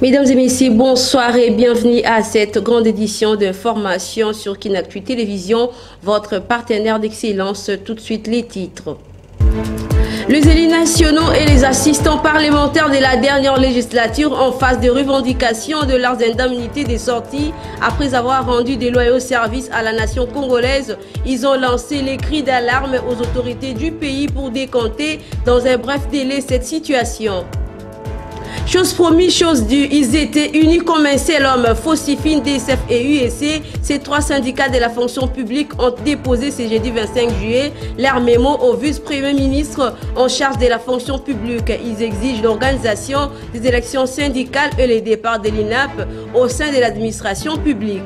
Mesdames et messieurs, bonsoir et bienvenue à cette grande édition d'information sur Kinactu Télévision, votre partenaire d'excellence. Tout de suite, les titres. Les élus nationaux et les assistants parlementaires de la dernière législature en phase de revendication de leurs indemnités des sorties après avoir rendu des loyaux services à la nation congolaise. Ils ont lancé les cris d'alarme aux autorités du pays pour décompter dans un bref délai cette situation. Chose promise, chose due, ils étaient unis comme un seul homme. Fosifine, DSF et UEC, ces trois syndicats de la fonction publique ont déposé ce jeudi 25 juillet leur mémo au vice-premier ministre en charge de la fonction publique. Ils exigent l'organisation des élections syndicales et le départ de l'INAP au sein de l'administration publique.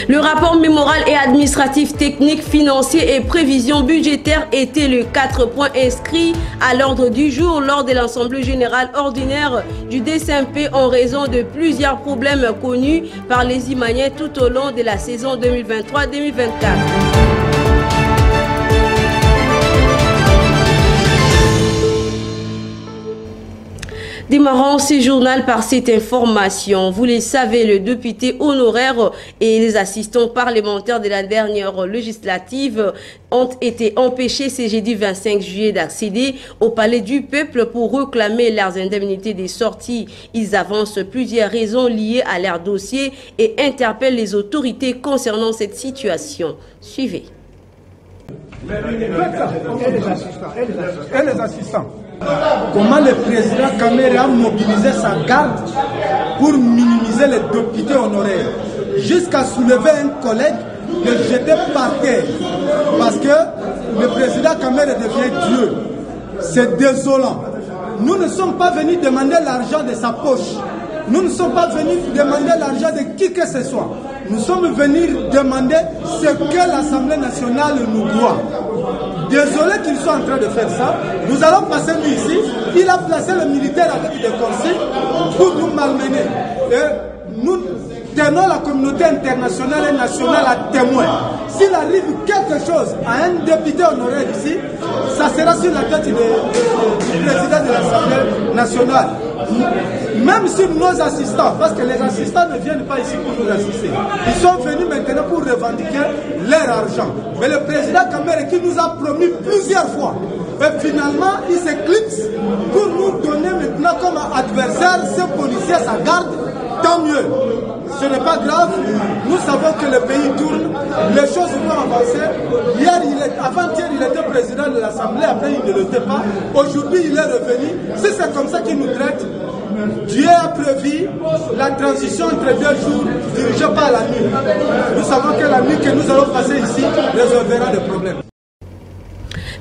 Le rapport mémoral et administratif technique, financier et prévision budgétaire était le 4 points inscrits à l'ordre du jour lors de l'Assemblée générale ordinaire du DCMP en raison de plusieurs problèmes connus par les Imaniens tout au long de la saison 2023-2024. Démarrons ce journal par cette information. Vous le savez, le député honoraire et les assistants parlementaires de la dernière législative ont été empêchés ce jeudi 25 juillet d'accéder au palais du peuple pour réclamer leurs indemnités des sorties. Ils avancent plusieurs raisons liées à leur dossier et interpellent les autorités concernant cette situation. Suivez. Et les assistants. Comment le président Kamere a mobilisé sa garde pour minimiser les députés honoraires jusqu'à soulever un collègue le jeter par terre parce que le président Kamere devient Dieu. C'est désolant. Nous ne sommes pas venus demander l'argent de sa poche. Nous ne sommes pas venus demander l'argent de qui que ce soit. Nous sommes venus demander ce que l'Assemblée nationale nous doit. Désolé qu'ils soient en train de faire ça. Nous allons passer nous ici. Il a placé le militaire avec des consignes pour nous malmener. Et nous tenons la communauté internationale et nationale à témoin. S'il arrive quelque chose à un député honoraire ici, ça sera sur la tête du président de l'Assemblée nationale. Même sur nos assistants, parce que les assistants ne viennent pas ici pour nous assister. Ils sont venus maintenant pour revendiquer leur argent. Mais le président Kamere qui nous a promis plusieurs fois, et finalement il s'éclipse pour nous donner maintenant comme adversaire ce policier, sa garde, tant mieux. Ce n'est pas grave, nous savons que le pays tourne, les choses vont avancer. Avant-hier, il était président de l'Assemblée, après il ne l'était pas. Aujourd'hui, il est revenu. Si c'est comme ça qu'il nous traite, Dieu a prévu la transition entre 2 jours dirigée par la nuit. Nous savons que la nuit que nous allons passer ici résolvera les problèmes.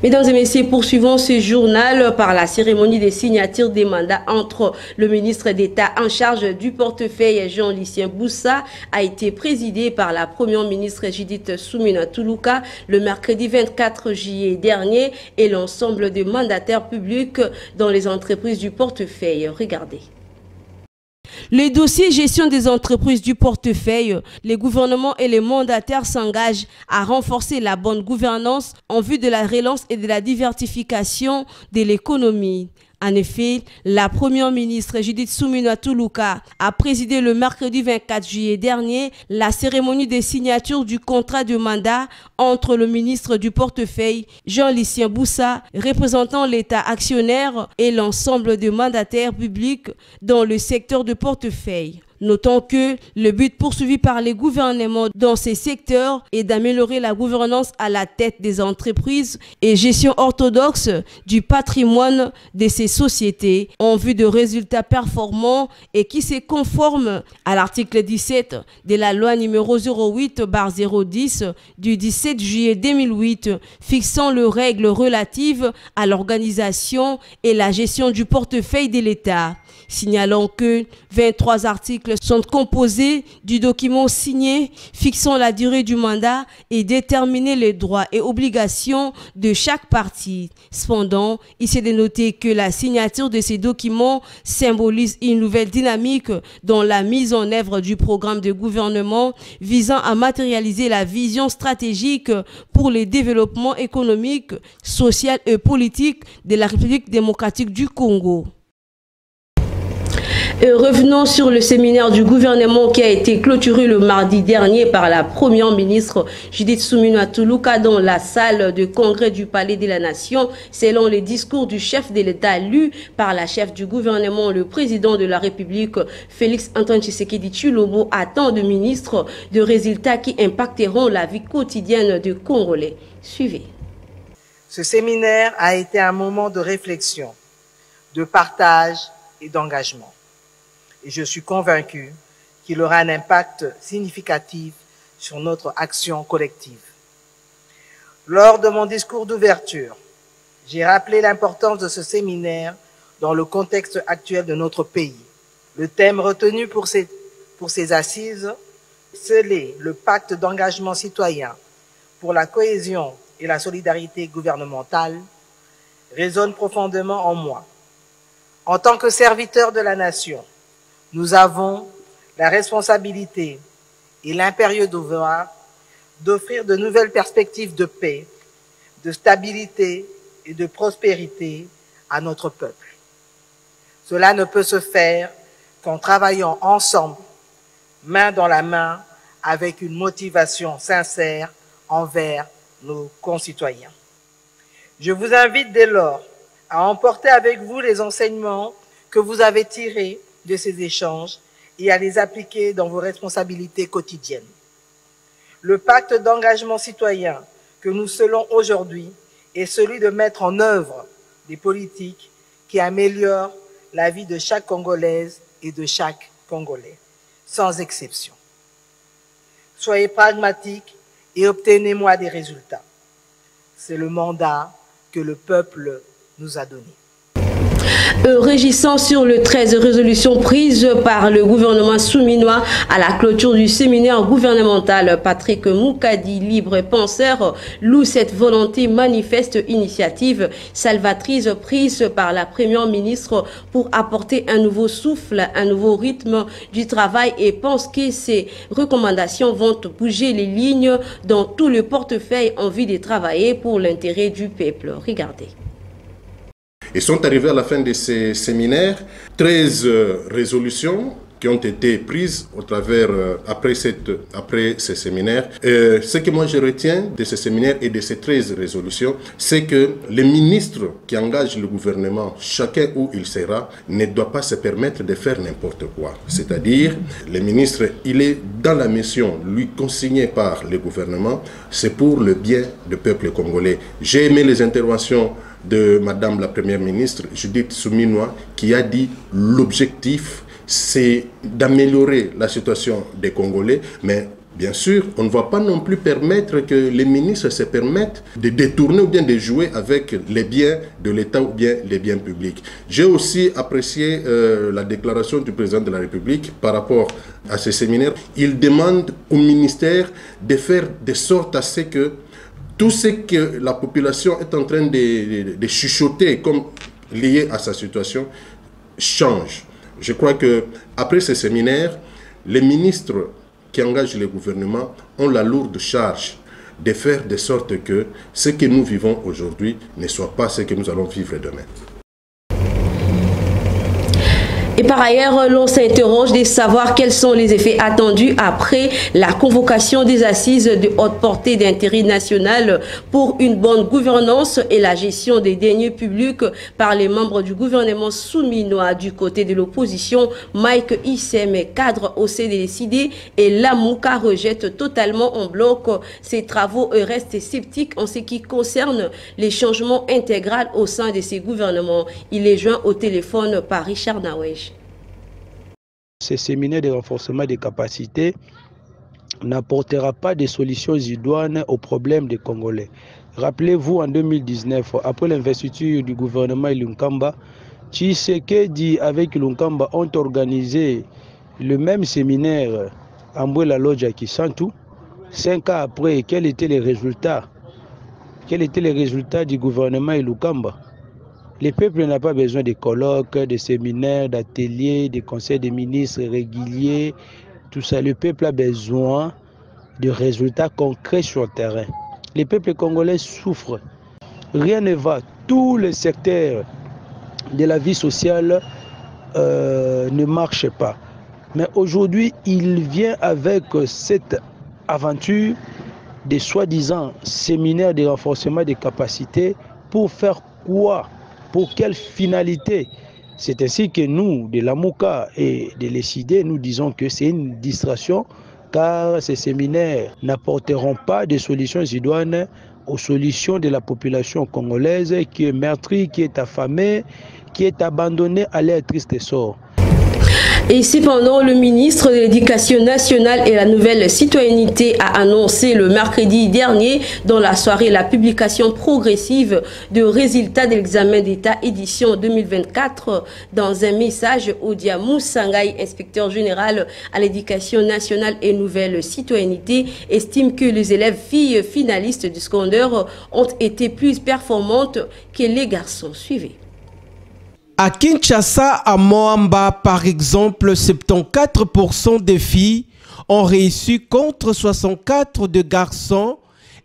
Mesdames et messieurs, poursuivons ce journal par la cérémonie de signature des mandats entre le ministre d'État en charge du portefeuille Jean-Lucien Boussa a été présidée par la première ministre Judith Suminwa-Tuluka le mercredi 24 juillet dernier et l'ensemble des mandataires publics dans les entreprises du portefeuille. Regardez. Le dossier gestion des entreprises du portefeuille, les gouvernements et les mandataires s'engagent à renforcer la bonne gouvernance en vue de la relance et de la diversification de l'économie. En effet, la première ministre Judith Suminwa-Tuluka a présidé le mercredi 24 juillet dernier la cérémonie de signature du contrat de mandat entre le ministre du portefeuille Jean-Lucien Boussa, représentant l'État actionnaire et l'ensemble des mandataires publics dans le secteur de portefeuille. Notons que le but poursuivi par les gouvernements dans ces secteurs est d'améliorer la gouvernance à la tête des entreprises et gestion orthodoxe du patrimoine de ces sociétés en vue de résultats performants et qui se conforment à l'article 17 de la loi numéro 08/010 du 17 juillet 2008 fixant les règles relatives à l'organisation et la gestion du portefeuille de l'État. Signalons que 23 articles sont composés du document signé fixant la durée du mandat et déterminer les droits et obligations de chaque partie. Cependant, il s'est de noter que la signature de ces documents symbolise une nouvelle dynamique dans la mise en œuvre du programme de gouvernement visant à matérialiser la vision stratégique pour le développement économique, social et politique de la République démocratique du Congo. Revenons sur le séminaire du gouvernement qui a été clôturé le mardi dernier par la première ministre Judith Suminwa Tuluka dans la salle de congrès du Palais de la Nation. Selon les discours du chef de l'État lu par la chef du gouvernement, le président de la République, Félix Antoine Tshisekedi Tshilombo, attend de ministres de résultats qui impacteront la vie quotidienne des Congolais. Suivez. Ce séminaire a été un moment de réflexion, de partage et d'engagement. Et je suis convaincu qu'il aura un impact significatif sur notre action collective. Lors de mon discours d'ouverture, j'ai rappelé l'importance de ce séminaire dans le contexte actuel de notre pays. Le thème retenu pour ces assises, sceller le pacte d'engagement citoyen pour la cohésion et la solidarité gouvernementale, résonne profondément en moi. En tant que serviteurs de la nation, nous avons la responsabilité et l'impérieux devoir d'offrir de nouvelles perspectives de paix, de stabilité et de prospérité à notre peuple. Cela ne peut se faire qu'en travaillant ensemble, main dans la main, avec une motivation sincère envers nos concitoyens. Je vous invite dès lors à emporter avec vous les enseignements que vous avez tirés de ces échanges et à les appliquer dans vos responsabilités quotidiennes. Le pacte d'engagement citoyen que nous scellons aujourd'hui est celui de mettre en œuvre des politiques qui améliorent la vie de chaque Congolaise et de chaque Congolais, sans exception. Soyez pragmatiques et obtenez-moi des résultats. C'est le mandat que le peuple nous a donné. Régissant sur les 13 résolutions prises par le gouvernement souminois à la clôture du séminaire gouvernemental, Patrick Moukadi, libre penseur, loue cette volonté manifeste initiative salvatrice prise par la première ministre pour apporter un nouveau souffle, un nouveau rythme du travail et pense que ces recommandations vont bouger les lignes dans tout le portefeuille en vue de travailler pour l'intérêt du peuple. Regardez. Ils sont arrivés à la fin de ces séminaires, 13 résolutions qui ont été prises au travers, après ces séminaires. Ce que moi je retiens de ces séminaires et de ces 13 résolutions, c'est que les ministres qui engagent le gouvernement, chacun où il sera, ne doit pas se permettre de faire n'importe quoi. C'est-à-dire, le ministre, il est dans la mission, lui consignée par le gouvernement, c'est pour le bien du peuple congolais. J'ai aimé les interventions de Madame la Première ministre, Judith Suminwa, qui a dit l'objectif, c'est d'améliorer la situation des Congolais, mais bien sûr, on ne va pas non plus permettre que les ministres se permettent de détourner ou bien de jouer avec les biens de l'État ou bien les biens publics. J'ai aussi apprécié la déclaration du président de la République par rapport à ce séminaire. Il demande au ministère de faire de sorte à ce que tout ce que la population est en train de chuchoter comme lié à sa situation change. Je crois qu'après ce séminaire, les ministres qui engagent le gouvernement ont la lourde charge de faire de sorte que ce que nous vivons aujourd'hui ne soit pas ce que nous allons vivre demain. Et par ailleurs, l'on s'interroge de savoir quels sont les effets attendus après la convocation des assises de haute portée d'intérêt national pour une bonne gouvernance et la gestion des deniers publics par les membres du gouvernement souminois. Du côté de l'opposition, Mike Issem, cadre au CDCD, et Lamouka rejette totalement en bloc ces travaux et reste sceptique en ce qui concerne les changements intégraux au sein de ces gouvernements. Il est joint au téléphone par Richard Nawej. Ce séminaire de renforcement des capacités n'apportera pas de solutions idoines aux problèmes des Congolais. Rappelez-vous, en 2019, après l'investiture du gouvernement Lunkamba, Tshisekedi avec Lunkamba ont organisé le même séminaire à Mbwela Lodge à Kisantu. 5 ans après, quels étaient les résultats? Quels étaient les résultats du gouvernement Lunkamba? Le peuple n'a pas besoin de colloques, de séminaires, d'ateliers, de conseils des ministres réguliers, tout ça. Le peuple a besoin de résultats concrets sur le terrain. Les peuples congolais souffrent. Rien ne va. Tous les secteurs de la vie sociale ne marche pas. Mais aujourd'hui, il vient avec cette aventure des soi-disant séminaires de renforcement des capacités pour faire quoi? Pour quelle finalité? C'est ainsi que nous, de la MOUCA et de l'ECID, nous disons que c'est une distraction car ces séminaires n'apporteront pas de solutions idoines aux solutions de la population congolaise qui est meurtrie, qui est affamée, qui est abandonnée à leur triste sort. Et cependant, le ministre de l'Éducation nationale et la nouvelle citoyenneté a annoncé le mercredi dernier dans la soirée la publication progressive de résultats de l'examen d'État édition 2024. Dans un message, Odia Moussangaï, inspecteur général à l'Éducation nationale et nouvelle citoyenneté, estime que les élèves filles finalistes du secondaire ont été plus performantes que les garçons. Suivez. À Kinshasa, à Moamba, par exemple, 74% des filles ont réussi contre 64% de garçons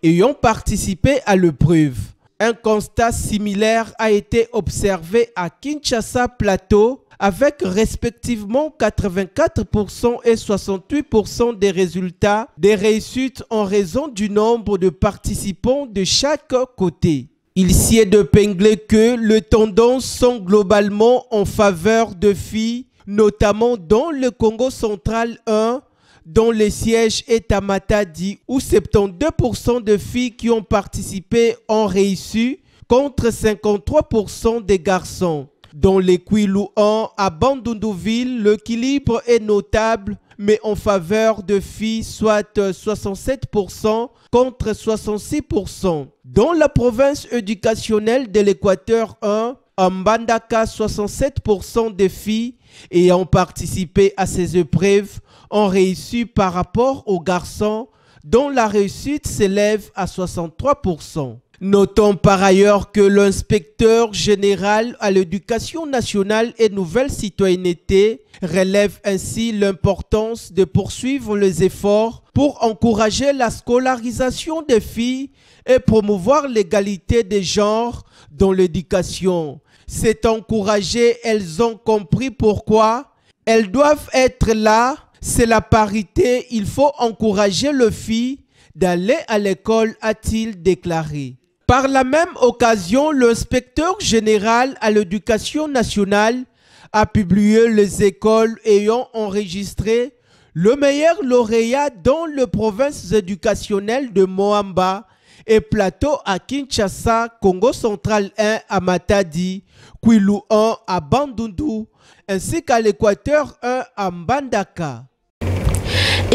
ayant participé à l'épreuve. Un constat similaire a été observé à Kinshasa Plateau avec respectivement 84% et 68% des résultats des réussites en raison du nombre de participants de chaque côté. Il s'y est épinglé que les tendances sont globalement en faveur de filles, notamment dans le Congo central 1, dont le siège est à Matadi, où 72% de filles qui ont participé ont réussi, contre 53% des garçons. Dans les Kwilu 1, à Bandundouville, l'équilibre est notable, mais en faveur de filles, soit 67% contre 66%. Dans la province éducationnelle de l'Équateur 1, à Mbandaka, 67% des filles ayant participé à ces épreuves ont réussi par rapport aux garçons, dont la réussite s'élève à 63%. Notons par ailleurs que l'inspecteur général à l'éducation nationale et nouvelle citoyenneté relève ainsi l'importance de poursuivre les efforts pour encourager la scolarisation des filles et promouvoir l'égalité des genres dans l'éducation. C'est encouragé, elles ont compris pourquoi. Elles doivent être là, c'est la parité, il faut encourager les filles d'aller à l'école, a-t-il déclaré. Par la même occasion, l'inspecteur général à l'éducation nationale a publié les écoles ayant enregistré le meilleur lauréat dans les provinces éducationnelles de Moamba et Plateau à Kinshasa, Congo central 1 à Matadi, Kwilu 1 à Bandundu, ainsi qu'à l'Équateur 1 à Mbandaka.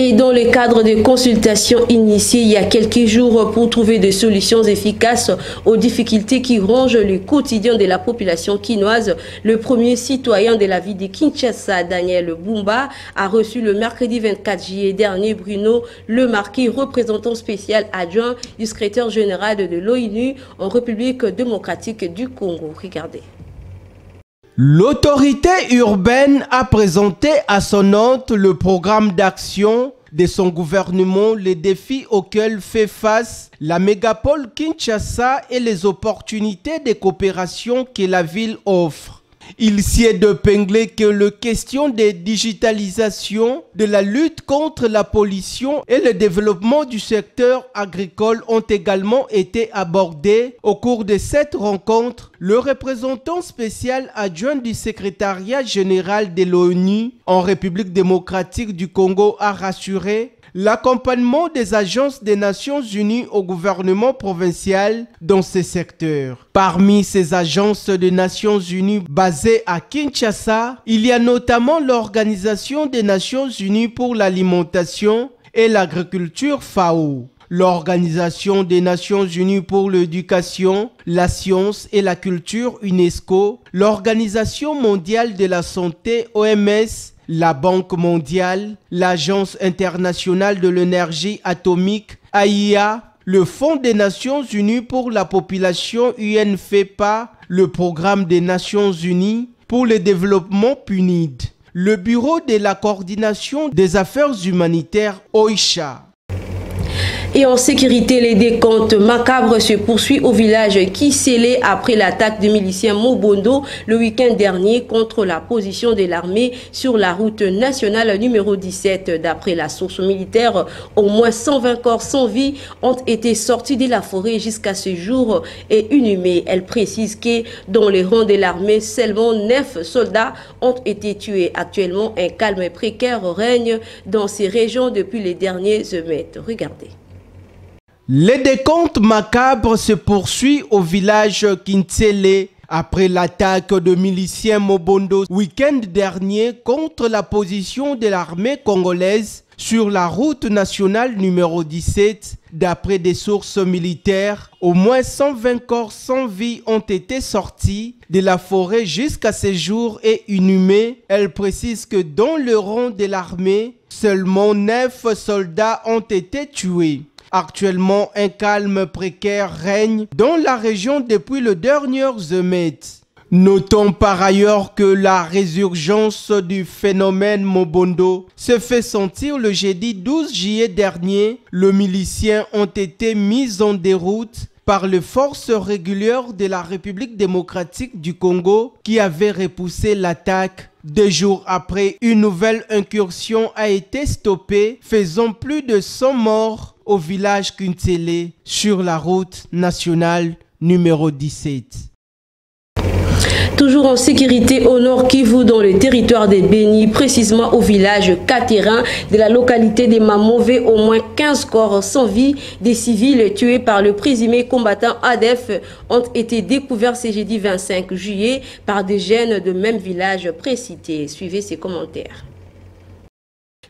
Et dans le cadre de consultations initiées il y a quelques jours pour trouver des solutions efficaces aux difficultés qui rongent le quotidien de la population quinoise, le premier citoyen de la ville de Kinshasa, Daniel Bumba, a reçu le mercredi 24 juillet dernier Bruno Le Marquis, représentant spécial adjoint du secrétaire général de l'ONU en République démocratique du Congo. Regardez. L'autorité urbaine a présenté à son hôte le programme d'action de son gouvernement, les défis auxquels fait face la mégapole Kinshasa et les opportunités de coopération que la ville offre. Il s'y est épinglé que les questions de digitalisation, de la lutte contre la pollution et le développement du secteur agricole ont également été abordées au cours de cette rencontre. Le représentant spécial adjoint du secrétariat général de l'ONU en République démocratique du Congo a rassuré l'accompagnement des agences des Nations Unies au gouvernement provincial dans ces secteurs. Parmi ces agences des Nations Unies basées à Kinshasa, il y a notamment l'Organisation des Nations Unies pour l'alimentation et l'agriculture FAO, l'Organisation des Nations Unies pour l'éducation, la science et la culture UNESCO, l'Organisation mondiale de la santé OMS, la Banque mondiale, l'Agence internationale de l'énergie atomique, AIA, le Fonds des Nations Unies pour la population UNFPA, le Programme des Nations Unies pour le développement PNUD, le Bureau de la coordination des affaires humanitaires OICHA. Et en sécurité, les décomptes macabres se poursuivent au village Kisele après l'attaque de miliciens Mobondo le week-end dernier contre la position de l'armée sur la route nationale numéro 17. D'après la source militaire, au moins 120 corps sans vie ont été sortis de la forêt jusqu'à ce jour et inhumés. Elle précise que dans les rangs de l'armée, seulement 9 soldats ont été tués. Actuellement, un calme précaire règne dans ces régions depuis les derniers émeutes. Regardez. Les décomptes macabres se poursuivent au village Kinsele après l'attaque de miliciens Mobondo week-end dernier contre la position de l'armée congolaise sur la route nationale numéro 17. D'après des sources militaires, au moins 120 corps sans vie ont été sortis de la forêt jusqu'à ce jour et inhumés. Elle précise que dans le rang de l'armée, seulement 9 soldats ont été tués. Actuellement, un calme précaire règne dans la région depuis les dernières émeutes. Notons par ailleurs que la résurgence du phénomène Mobondo se fait sentir le jeudi 12 juillet dernier. Les miliciens ont été mis en déroute par les forces régulières de la République démocratique du Congo qui avaient repoussé l'attaque. 2 jours après, une nouvelle incursion a été stoppée, faisant plus de 100 morts au village Kinsele sur la route nationale numéro 17. Toujours en sécurité au nord Kivu, dans le territoire de Beni, précisément au village Katerin de la localité de Mamove, au moins 15 corps sans vie des civils tués par le présumé combattant ADF ont été découverts ce jeudi 25 juillet par des jeunes de même village précité. Suivez ces commentaires.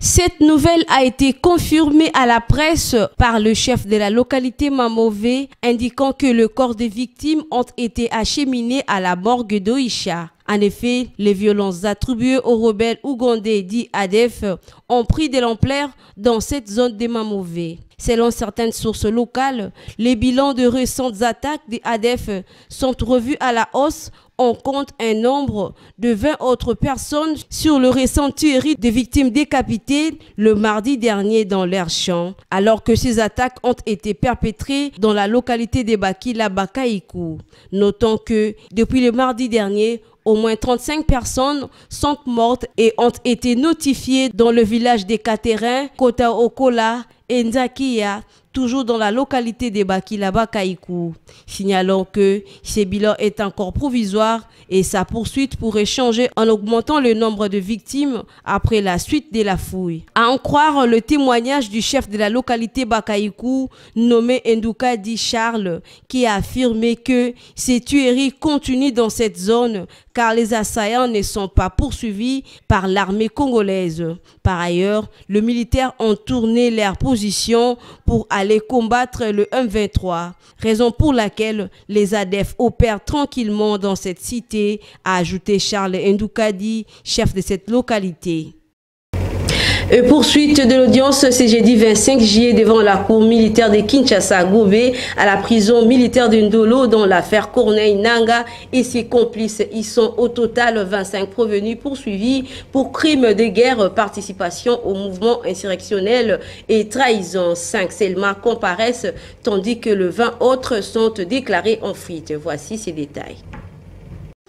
Cette nouvelle a été confirmée à la presse par le chef de la localité Mamove, indiquant que le corps des victimes ont été acheminés à la morgue d'Oïcha. En effet, les violences attribuées aux rebelles ougandais dits ADF ont pris de l'ampleur dans cette zone de Mamove. Selon certaines sources locales, les bilans de récentes attaques des ADF sont revus à la hausse. On compte un nombre de 20 autres personnes sur le récent tuerie de victimes décapitées le mardi dernier dans leur champ, alors que ces attaques ont été perpétrées dans la localité de Bakila Bakaikou. Notons que depuis le mardi dernier, au moins 35 personnes sont mortes et ont été notifiées dans le village des Katerins, Kota Okola et Nzakia, toujours dans la localité de Bakila Bakaikou. Signalons que ce bilan est encore provisoire et sa poursuite pourrait changer en augmentant le nombre de victimes après la suite de la fouille. À en croire le témoignage du chef de la localité Bakaikou, nommé Ndoukadi Charles, qui a affirmé que ces tueries continuent dans cette zone car les assaillants ne sont pas poursuivis par l'armée congolaise. Par ailleurs, les militaires ont tourné leur position pour aller combattre le M23, raison pour laquelle les ADF opèrent tranquillement dans cette cité, a ajouté Charles Ndoukadi, chef de cette localité. Poursuite de l'audience ce jeudi 25 juillet devant la cour militaire de Kinshasa Gobé à la prison militaire de Ndolo dans l'affaire Corneille Nanga et ses complices. Ils sont au total 25 prévenus poursuivis pour crimes de guerre, participation au mouvement insurrectionnel et trahison. 5 seulement comparaissent tandis que les 20 autres sont déclarés en fuite. Voici ces détails.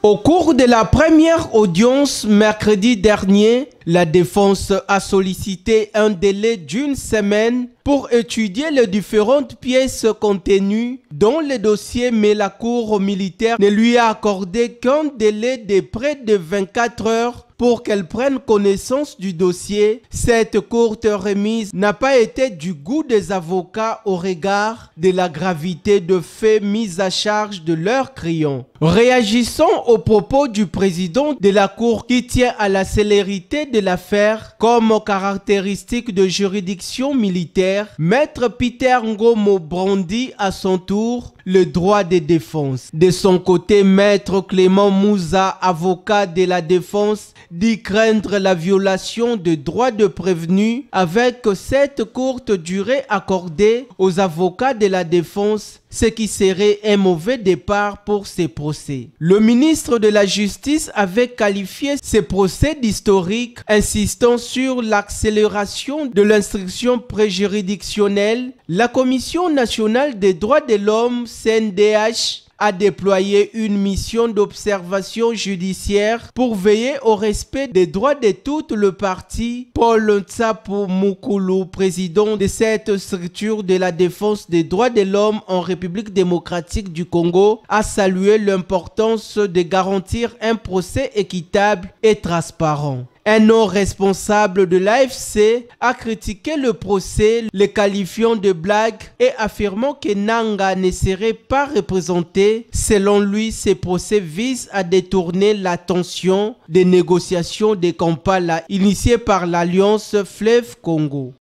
Au cours de la première audience mercredi dernier, la défense a sollicité un délai d'1 semaine pour étudier les différentes pièces contenues dans le dossier, mais la cour militaire ne lui a accordé qu'un délai de près de 24 heures pour qu'elle prenne connaissance du dossier. Cette courte remise n'a pas été du goût des avocats au regard de la gravité de faits mis à charge de leurs clients. Réagissant aux propos du président de la cour qui tient à la célérité de l'affaire comme caractéristique de juridiction militaire, Maître Peter Ngomo brandit à son tour le droit de défense. De son côté, Maître Clément Mouza, avocat de la défense, dit craindre la violation des droits de prévenu avec cette courte durée accordée aux avocats de la défense. ce qui serait un mauvais départ pour ces procès. Le ministre de la Justice avait qualifié ces procès d'historiques, insistant sur l'accélération de l'instruction préjuridictionnelle. La Commission nationale des droits de l'homme, CNDH, a déployé une mission d'observation judiciaire pour veiller au respect des droits de tout le parti. Paul Ntsapou Mukulu, président de cette structure de la défense des droits de l'homme en République démocratique du Congo, a salué l'importance de garantir un procès équitable et transparent. Un non-responsable de l'AFC a critiqué le procès, le qualifiant de blague et affirmant que Nanga ne serait pas représenté. Selon lui, ces procès visent à détourner l'attention des négociations de Kampala initiées par l'Alliance Fleuve Congo.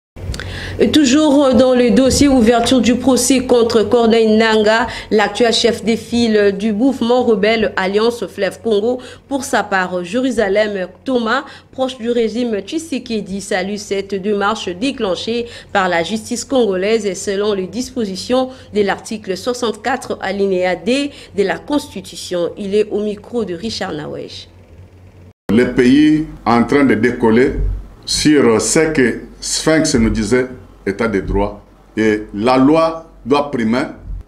Et toujours dans le dossier ouverture du procès contre Corneille Nangaa, l'actuel chef des files du mouvement rebelle Alliance Fleuve Congo, pour sa part, Jérusalem Thomas, proche du régime Tshisekedi, salue cette démarche déclenchée par la justice congolaise et selon les dispositions de l'article 64 alinéa D de la Constitution. Il est au micro de Richard Nawej. Le pays est en train de décoller sur ce que Sphinx nous disait, état de droit. Et la loi doit primer.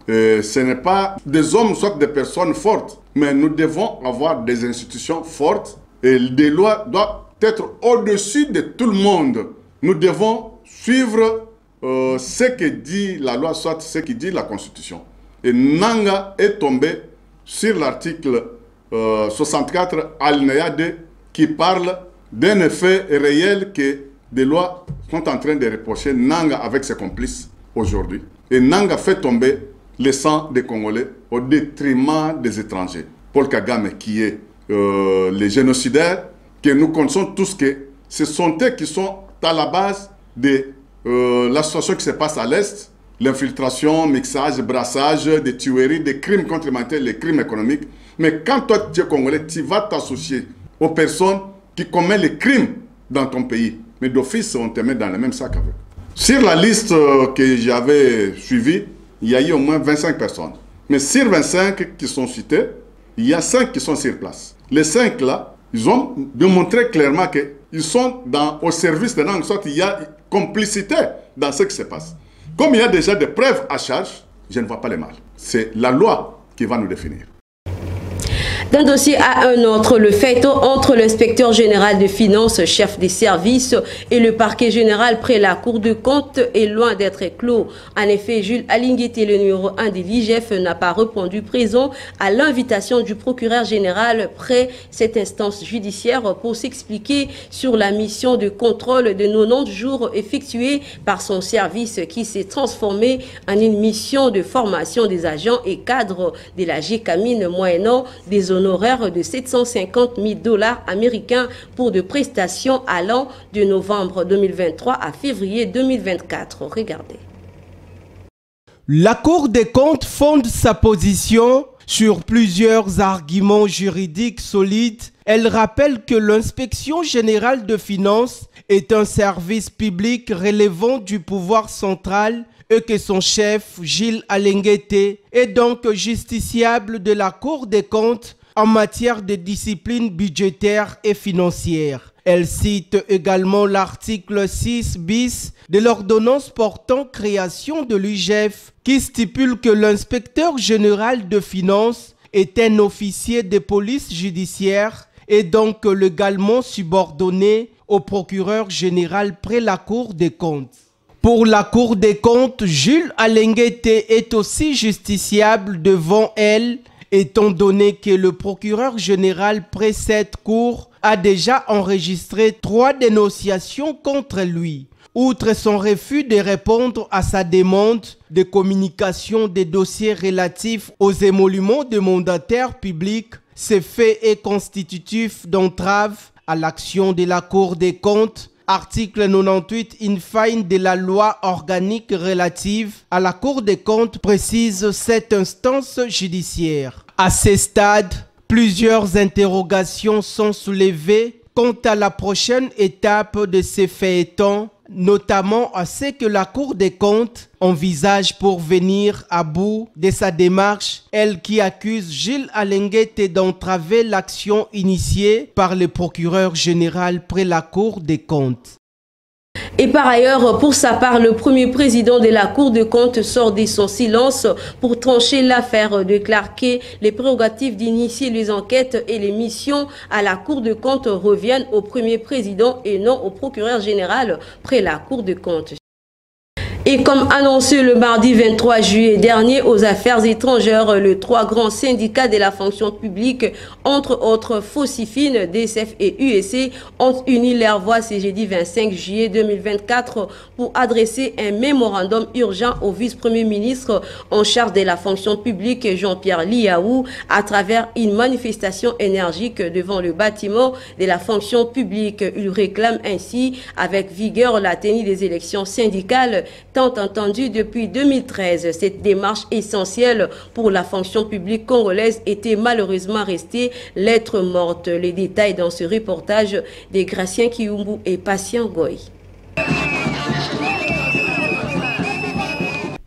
Ce n'est pas des hommes, soit des personnes fortes, mais nous devons avoir des institutions fortes et des lois doivent être au-dessus de tout le monde. Nous devons suivre ce que dit la loi, soit ce que dit la Constitution. Et Nangaa est tombé sur l'article 64 alinéa 2 qui parle d'un effet réel que des lois sont en train de reprocher Nangaa avec ses complices aujourd'hui. Et Nangaa fait tomber le sang des Congolais au détriment des étrangers. Paul Kagame, qui est le génocidaire, que nous connaissons tous que ce sont eux qui sont à la base de la situation qui se passe à l'Est, l'infiltration, mixage, brassage, des tueries, des crimes contre l'humanité, les crimes économiques. Mais quand toi, tu es Congolais, tu vas t'associer aux personnes qui commettent les crimes dans ton pays. Mais d'office, on te met dans le même sac avec. Sur la liste que j'avais suivie, il y a eu au moins 25 personnes. Mais sur 25 qui sont citées, il y a 5 qui sont sur place. Les 5 là, ils ont démontré clairement qu'ils sont au service de Nangaa. Soit il y a complicité dans ce qui se passe. Comme il y a déjà des preuves à charge, je ne vois pas le mal. C'est la loi qui va nous définir. D'un dossier à un autre, le feuilleton entre l'inspecteur général de finances, chef des services, et le parquet général près la Cour de compte est loin d'être clos. En effet, Jules Alinguité, le numéro 1 de l'IGF, n'a pas répondu présent à l'invitation du procureur général près cette instance judiciaire pour s'expliquer sur la mission de contrôle de 90 jours effectuée par son service qui s'est transformée en une mission de formation des agents et cadres de la GCAMIN moyennant des honoraires de 750 000 $ américains pour de prestations allant de novembre 2023 à février 2024. Regardez. La Cour des comptes fonde sa position sur plusieurs arguments juridiques solides. Elle rappelle que l'inspection générale de finances est un service public relevant du pouvoir central et que son chef, Gilles Alinguité, est donc justiciable de la Cour des comptes en matière de discipline budgétaire et financière. Elle cite également l'article 6 bis de l'ordonnance portant création de l'IGF qui stipule que l'inspecteur général de finances est un officier de police judiciaire et donc légalement subordonné au procureur général près la Cour des comptes. Pour la Cour des comptes, Jules Alinguité est aussi justiciable devant elle, étant donné que le procureur général près cette cour a déjà enregistré 3 dénonciations contre lui. Outre son refus de répondre à sa demande de communication des dossiers relatifs aux émoluments de mandataires publics, ce fait est constitutif d'entrave à l'action de la Cour des comptes. Article 98 in fine de la loi organique relative à la Cour des comptes précise cette instance judiciaire. À ce stade, plusieurs interrogations sont soulevées quant à la prochaine étape de ces feuilletons. notamment à ce que la Cour des comptes envisage pour venir à bout de sa démarche, elle qui accuse Gilles Alenguete d'entraver l'action initiée par le procureur général près la Cour des comptes. Et par ailleurs, pour sa part, le premier président de la Cour des comptes sort de son silence pour trancher l'affaire de Clarké. Les prérogatives d'initier les enquêtes et les missions à la Cour des comptes reviennent au premier président et non au procureur général près la Cour des comptes. Et comme annoncé le mardi 23 juillet dernier aux affaires étrangères, les trois grands syndicats de la fonction publique, entre autres Fosifine, DSF et UEC, ont uni leurs voix ce jeudi 25 juillet 2024 pour adresser un mémorandum urgent au vice-premier ministre en charge de la fonction publique, Jean-Pierre Liaou, à travers une manifestation énergique devant le bâtiment de la fonction publique. Il réclame ainsi avec vigueur la tenue des élections syndicales tant entendu depuis 2013. Cette démarche essentielle pour la fonction publique congolaise était malheureusement restée lettre morte. Les détails dans ce reportage de Gracien Kiyumbu et Patient Goy.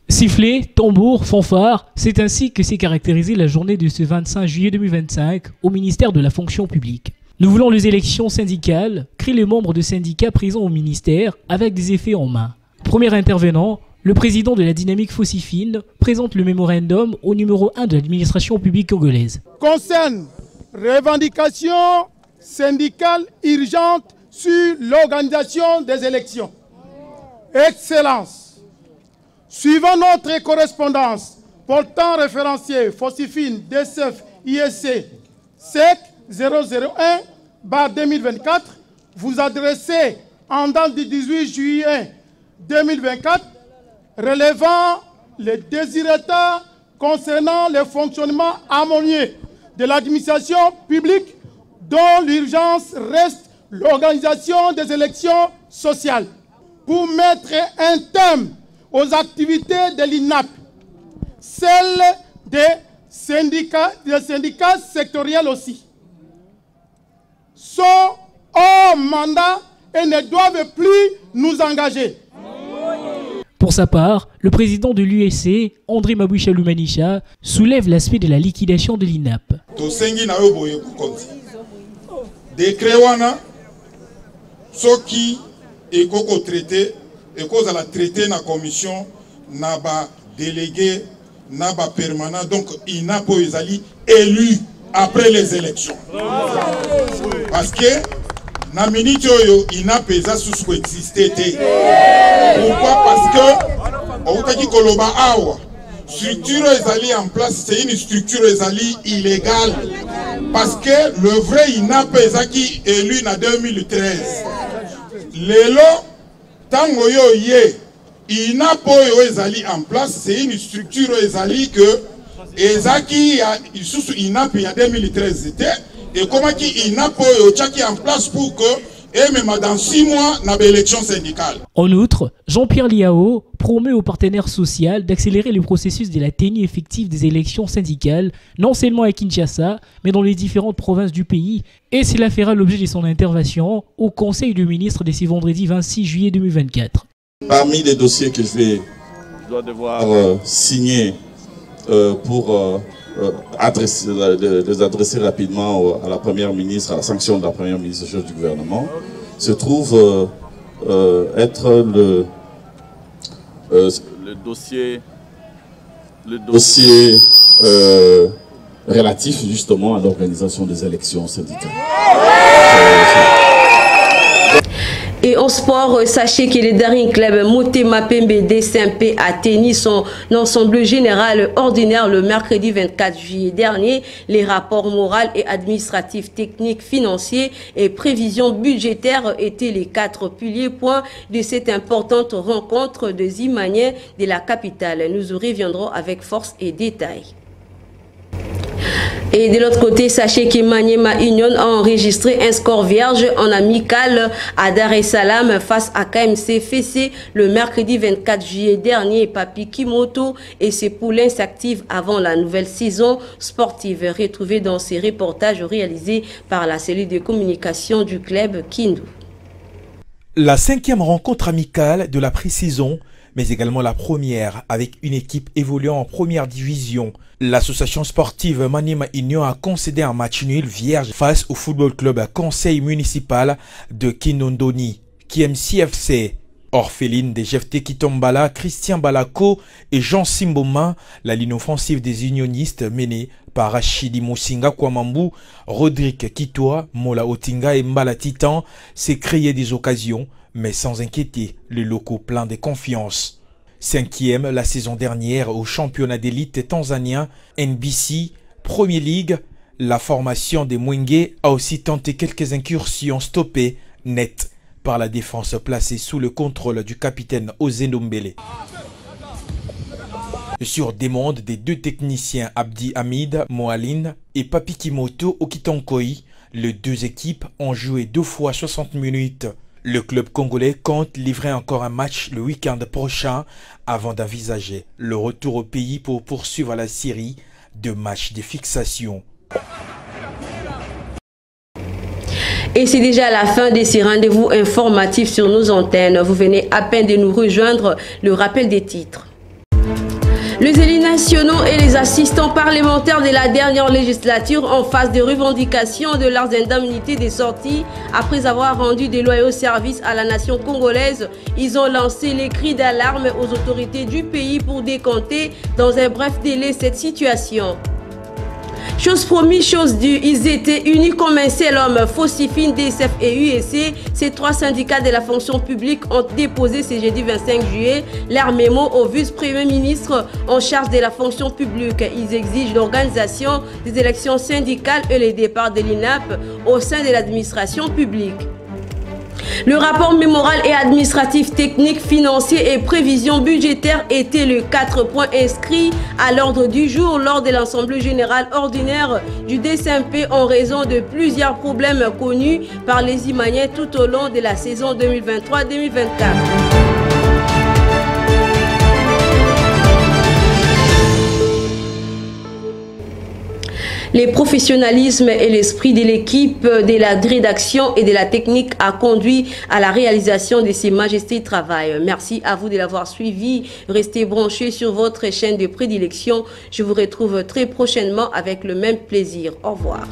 Sifflet, tambour, fanfare, c'est ainsi que s'est caractérisée la journée de ce 25 juillet 2025 au ministère de la fonction publique. Nous voulons les élections syndicales, crient les membres de syndicats présents au ministère avec des effets en main. Premier intervenant, le président de la dynamique Fosifine présente le mémorandum au numéro 1 de l'administration publique congolaise. Concerne revendication syndicale urgente sur l'organisation des élections. Excellence. Suivant notre correspondance portant référencier Fosifine DSF ISC SEC 001/2024, vous adressez en date du 18 juillet 2024, relevant les désirata concernant le fonctionnement harmonieux de l'administration publique, dont l'urgence reste l'organisation des élections sociales. Pour mettre un terme aux activités de l'INAP, celles des syndicats sectoriels aussi, sont hors mandat et ne doivent plus nous engager. Pour sa part, le président de l'UEC, André Maboucha Lumanisha, soulève l'aspect de la liquidation de l'INAP. Décret wana soki ekoko traité ekoza la traité na commission na ba délégué na ba permanent, donc INAP ezali élu après les élections. Parce que na minute oyo INAP eza sous coexister. Pourquoi? Parce que Outaki Koloba Awa, structure ezali en place, c'est une structure ezali illégale. Parce que le vrai INAP ezaki élu en 2013. Lelo, tango yo ye, INAP oyo ezali en place, c'est une structure ezali que ezaki sous INAP en 2013 était. Et comment qui INAP oyo tchaki en place pour que et même dans 6 mois, on a une élection syndicale. En outre, Jean-Pierre Liao promet aux partenaires sociaux d'accélérer le processus de la tenue effective des élections syndicales, non seulement à Kinshasa, mais dans les différentes provinces du pays. Et cela fera l'objet de son intervention au Conseil du ministre de ce vendredi 26 juillet 2024. Parmi les dossiers que je dois devoir signer pour les adresser rapidement à la Première ministre, à la sanction de la Première ministre chef du gouvernement, se trouve être le dossier relatif justement à l'organisation des élections syndicales. Et en sport, sachez que le dernier club Motema Pembe DSMP a tenu son ensemble général ordinaire le mercredi 24 juillet dernier. Les rapports moraux et administratifs, techniques, financiers et prévisions budgétaires étaient les 4 piliers points de cette importante rencontre de Zimanier de la capitale. Nous y reviendrons avec force et détails. Et de l'autre côté, sachez que Maniema Union a enregistré un score vierge en amical à Dar es Salaam face à KMC FC le mercredi 24 juillet dernier. Papi Kimoto et ses poulains s'activent avant la nouvelle saison sportive. Retrouvée dans ces reportages réalisés par la cellule de communication du club Kindu. La 5e rencontre amicale de la pré-saison, mais également la première avec une équipe évoluant en première division. L'association sportive Manima Union a concédé un match nul vierge face au football club conseil municipal de Kinondoni, KMCFC. Orpheline des GFT Kitombala, Christian Balako et Jean Simboma, la ligne offensive des unionistes menée par Rachidi Moussinga Kwamambu, Rodrigue Kitoa, Mola Otinga et Mbala Titan s'est créé des occasions, mais sans inquiéter les locaux pleins de confiance. 5e la saison dernière au championnat d'élite tanzanien NBC, Premier League, la formation des Mwenge a aussi tenté quelques incursions stoppées net par la défense placée sous le contrôle du capitaine Ozendombele. Sur demande des deux techniciens Abdi Hamid Moaline et Papi Kimoto Okitonkoi, les deux équipes ont joué 2 fois 60 minutes. Le club congolais compte livrer encore un match le week-end prochain avant d'envisager le retour au pays pour poursuivre la série de matchs de fixation. Et c'est déjà la fin de ces rendez-vous informatifs sur nos antennes. Vous venez à peine de nous rejoindre. Le rappel des titres. Les élus nationaux et les assistants parlementaires de la dernière législature en phase de revendication de leurs indemnités des sorties après avoir rendu des loyaux services à la nation congolaise. Ils ont lancé les cris d'alarme aux autorités du pays pour décompter dans un bref délai cette situation. Chose promise, chose due, ils étaient unis comme un seul homme. Fosifine, DSF et UEC, ces 3 syndicats de la fonction publique ont déposé ce jeudi 25 juillet leur mémo au vice-premier ministre en charge de la fonction publique. Ils exigent l'organisation des élections syndicales et le départ de l'INAP au sein de l'administration publique. Le rapport mémoral et administratif technique, financier et prévision budgétaire était le 4 points inscrits à l'ordre du jour lors de l'Assemblée générale ordinaire du DSMP en raison de plusieurs problèmes connus par les Imaniens tout au long de la saison 2023-2024. Le professionnalisme et l'esprit de l'équipe de la rédaction et de la technique a conduit à la réalisation de ces majestés de travail. Merci à vous de l'avoir suivi. Restez branchés sur votre chaîne de prédilection. Je vous retrouve très prochainement avec le même plaisir. Au revoir.